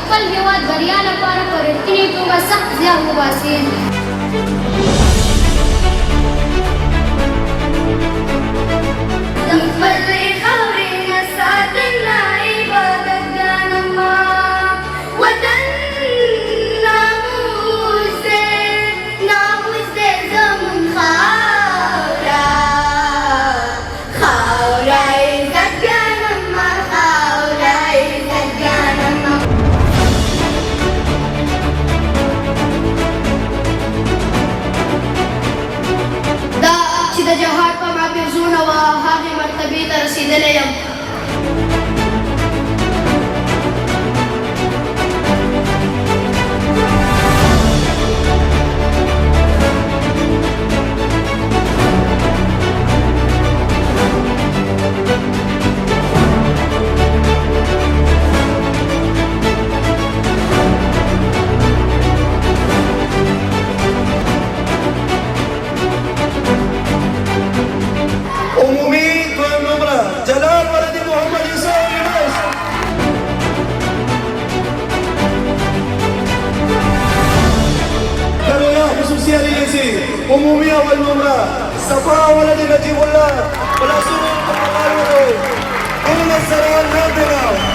بخپل هیواد بریا لپاره په رښتینې توګه سخت زیار وباسي. د جهاد په معجزونه و هغې مرتبې ته رسېدلی یم. عمومي أول نمرة صفاء ولد نجيب الله والأسود القمر ومن السراء النابغة